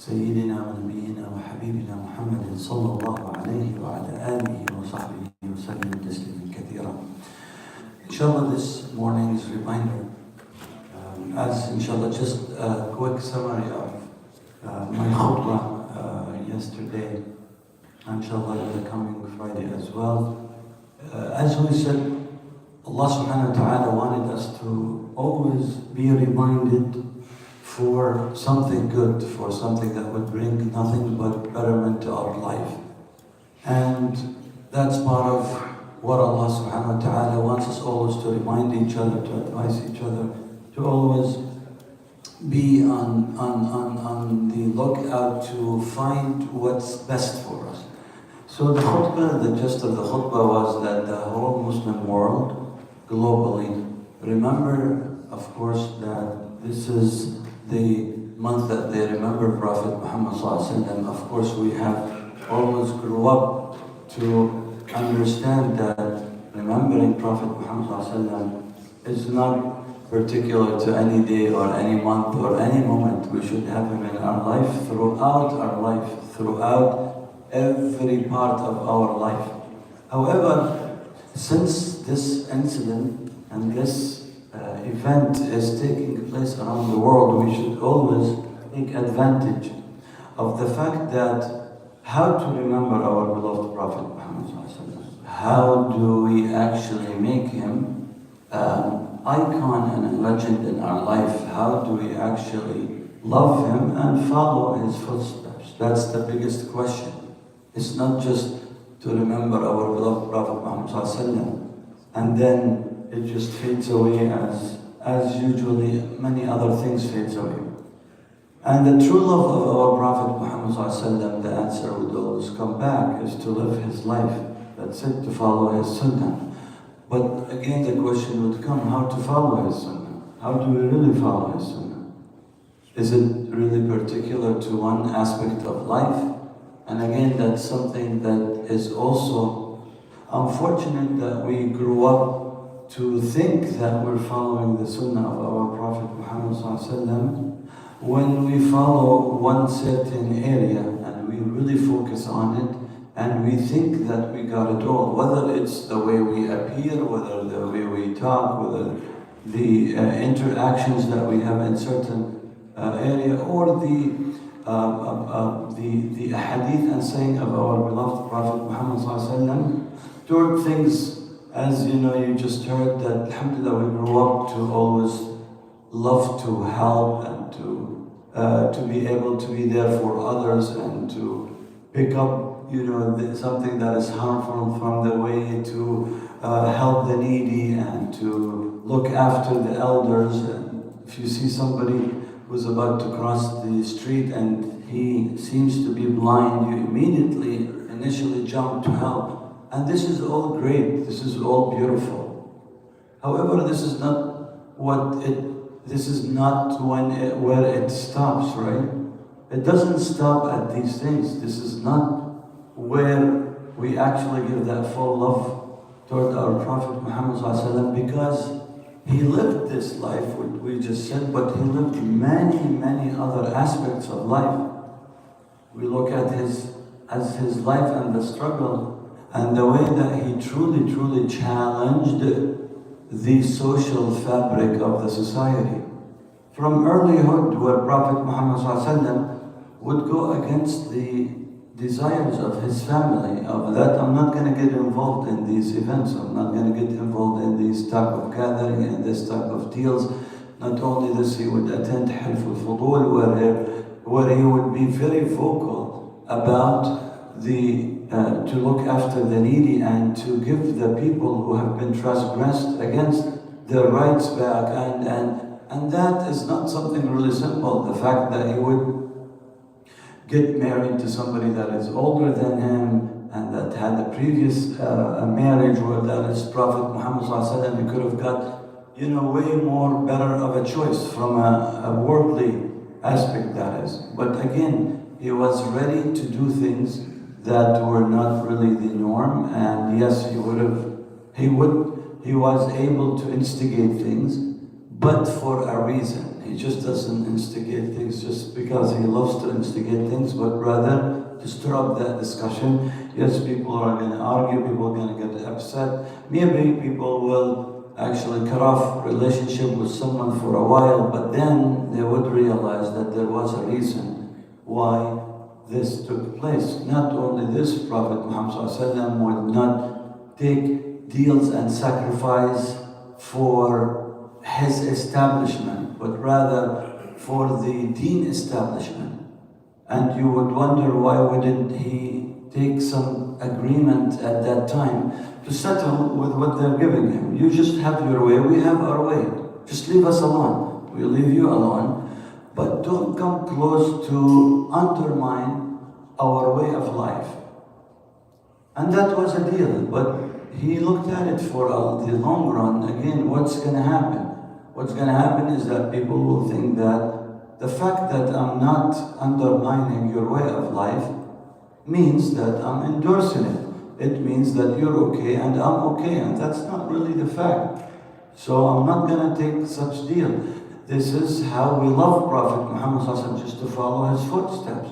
سيدنا ونبينا وحبيبنا محمد صلى الله عليه وعلى آله وصحبه وسلم تسليما كثيرا. Inshallah, this morning's reminder, as inshallah just a quick summary of my khutbah yesterday, inshallah the coming Friday as well. As we said, Allah subhanahu wa ta'ala wanted us to always be reminded for something good, for something that would bring nothing but betterment to our life. And that's part of what Allah subhanahu wa ta'ala wants us always to remind each other, to advise each other, to always be on the lookout to find what's best for us. So the khutbah, the gist of the khutbah was that the whole Muslim world, globally, remember, of course, that this is the month that they remember Prophet Muhammad ﷺ. Of course, we have always grew up to understand that remembering Prophet Muhammad ﷺ is not particular to any day or any month or any moment. We should have him in our life, throughout every part of our life. However, since this incident and this event is taking place around the world, we should always take advantage of the fact that how to remember our beloved Prophet Muhammad ﷺ. How do we actually make him an icon and a legend in our life? How do we actually love him and follow his footsteps? That's the biggest question. It's not just to remember our beloved Prophet Muhammad ﷺ and then it just fades away as usually many other things fades away. And the true love of our Prophet Muhammad ﷺ, the answer would always come back, is to live his life. That's it, to follow his sunnah. But again the question would come, how to follow his sunnah? How do we really follow his sunnah? Is it really particular to one aspect of life? And again, that's something that is also unfortunate that we grew up to think that we're following the sunnah of our Prophet Muhammad ﷺ when we follow one certain area and we really focus on it and we think that we got it all, whether it's the way we appear, whether the way we talk, whether the interactions that we have in certain area, or the hadith and saying of our beloved Prophet Muhammad ﷺ toward things. As you know, you just heard that, alhamdulillah, we grew up to always love to help and to be able to be there for others and to pick up, something that is harmful from the way to help the needy and to look after the elders. And if you see somebody who's about to cross the street and he seems to be blind, you immediately, initially jump to help. And this is all great, this is all beautiful. However, this is not where it stops, right? It doesn't stop at these things. This is not where we actually give that full love toward our Prophet Muhammad ﷺ, because he lived this life, what we just said, but he lived many other aspects of life. We look at his life and the struggle and the way that he truly challenged the social fabric of the society. From earlyhood, where Prophet Muhammad ﷺ would go against the desires of his family, of that I'm not going to get involved in these events, I'm not going to get involved in these type of gathering and this type of deals. Not only this, he would attend Hilf al-Fudul, where he would be very vocal about to look after the needy and to give the people who have been transgressed against their rights back. And that is not something really simple. The fact that he would get married to somebody that is older than him and that had a previous marriage where that is Prophet Muhammad ﷺ, he could have got way more better of a choice from a worldly aspect, that is. But again, he was ready to do things that were not really the norm, and yes, he was able to instigate things, but for a reason. He just doesn't instigate things just because he loves to instigate things, but rather to stir up that discussion. Yes, people are going to argue, people are going to get upset. Maybe people will actually cut off relationship with someone for a while, but then they would realize that there was a reason why this took place. Not only this, Prophet Muhammad ﷺ would not take deals and sacrifice for his establishment, but rather for the deen establishment. And you would wonder, why wouldn't he take some agreement at that time to settle with what they're giving him? You just have your way, we have our way. Just leave us alone. We'll leave you alone. But don't come close to undermine our way of life. And that was a deal, but he looked at it for the long run. Again, what's going to happen? What's going to happen is that people will think that the fact that I'm not undermining your way of life means that I'm endorsing it. It means that you're okay and I'm okay, and that's not really the fact. So I'm not going to take such deal. This is how we love Prophet Muhammad ﷺ, just to follow his footsteps.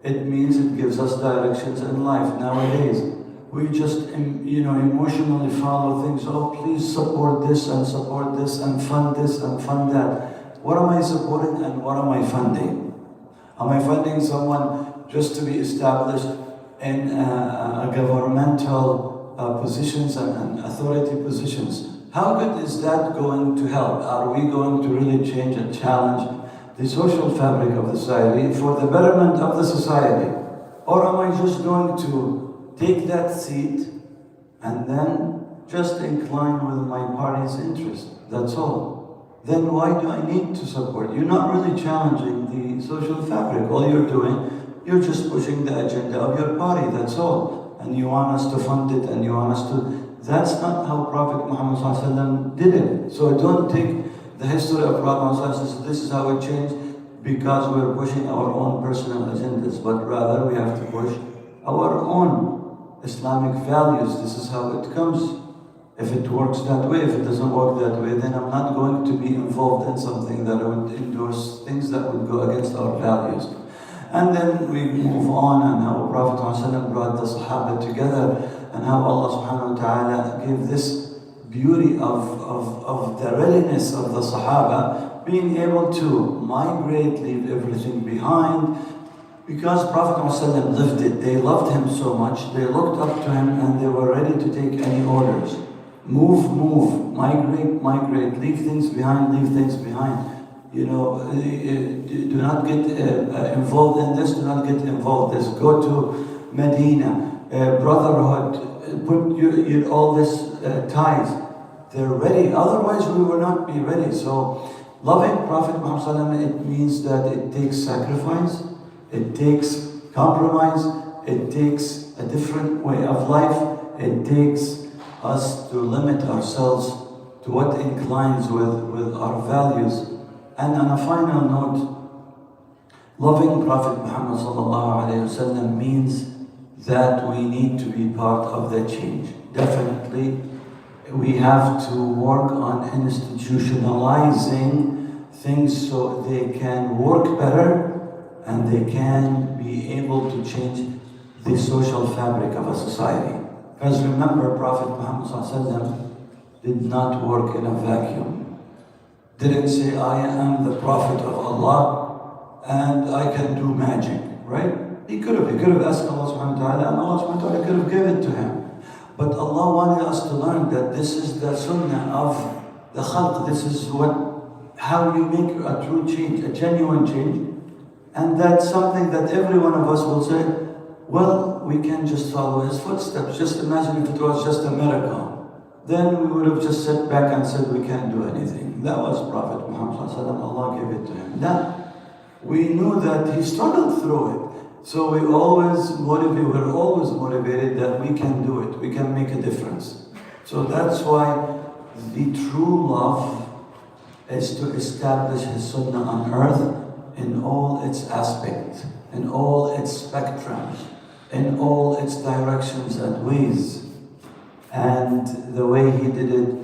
It means it gives us directions in life. Nowadays, we just emotionally follow things. Oh, please support this and fund this and fund that. What am I supporting and what am I funding? Am I funding someone just to be established in governmental positions and authority positions? How good is that going to help? Are we going to really change and challenge the social fabric of the society for the betterment of the society? Or am I just going to take that seat and then just incline with my party's interest? That's all. Then why do I need to support? You're not really challenging the social fabric. All you're doing, you're just pushing the agenda of your party, that's all. And you want us to fund it, and you want us to... That's not how Prophet Muhammad ﷺ did it. So don't take the history of Prophet Muhammad ﷺ, this is how it changed, because we're pushing our own personal agendas, but rather we have to push our own Islamic values. This is how it comes. If it works that way, if it doesn't work that way, then I'm not going to be involved in something that would endorse things that would go against our values. And then we move on, and how Prophet ﷺ brought the Sahaba together, and how Allah subhanahu wa ta'ala gave this beauty of the readiness of the Sahaba, being able to migrate, leave everything behind, because Prophet ﷺ lived it. They loved him so much, they looked up to him, and they were ready to take any orders. Move, migrate, leave things behind, do not get involved in this, do not get involved in this. Go to Medina, brotherhood, put all this ties. They're ready, otherwise we will not be ready. So loving Prophet Muhammad, it means that it takes sacrifice, it takes compromise, it takes a different way of life, it takes us to limit ourselves to what inclines with our values. And on a final note, loving Prophet Muhammad ﷺ means that we need to be part of the change. Definitely, we have to work on institutionalizing things so they can work better and they can be able to change the social fabric of a society. Because remember, Prophet Muhammad ﷺ did not work in a vacuum. Didn't say, I am the Prophet of Allah and I can do magic, right? He could have asked Allah subhanahu wa ta'ala, and Allah subhanahu wa ta'ala could have given it to him. But Allah wanted us to learn that this is the sunnah of the khalq. This is how you make a true change, a genuine change. And that's something that every one of us will say, well, we can just follow his footsteps. Just imagine if it was just a miracle. Then we would have just sat back and said we can't do anything. That was Prophet Muhammad ﷺ. Allah gave it to him. Now, we knew that he struggled through it. So we're always motivated that we can do it. We can make a difference. So that's why the true love is to establish his sunnah on earth in all its aspects, in all its spectrums, in all its directions and ways. And the way he did it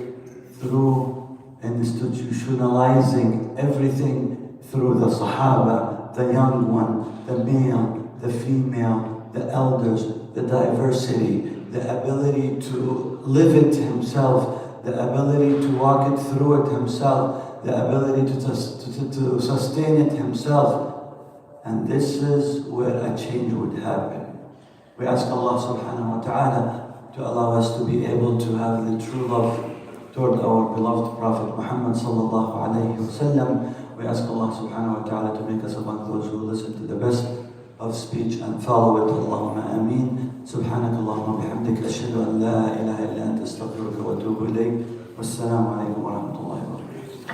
through institutionalizing everything through the Sahaba, the young one, the male, the female, the elders, the diversity, the ability to live it himself, the ability to walk it through it himself, the ability to sustain it himself. And this is where a change would happen. We ask Allah subhanahu wa ta'ala to allow us to be able to have the true love toward our beloved Prophet Muhammad sallallahu alayhi wa sallam. We ask Allah subhanahu wa ta'ala to make us among those who listen to the best of speech and follow it. Allahumma ameen. سبحانك اللهم وبحمدك أشهد أن لا إله إلا أنت أستغفرك وأتوب إليك والسلام عليكم ورحمة الله وبركاته.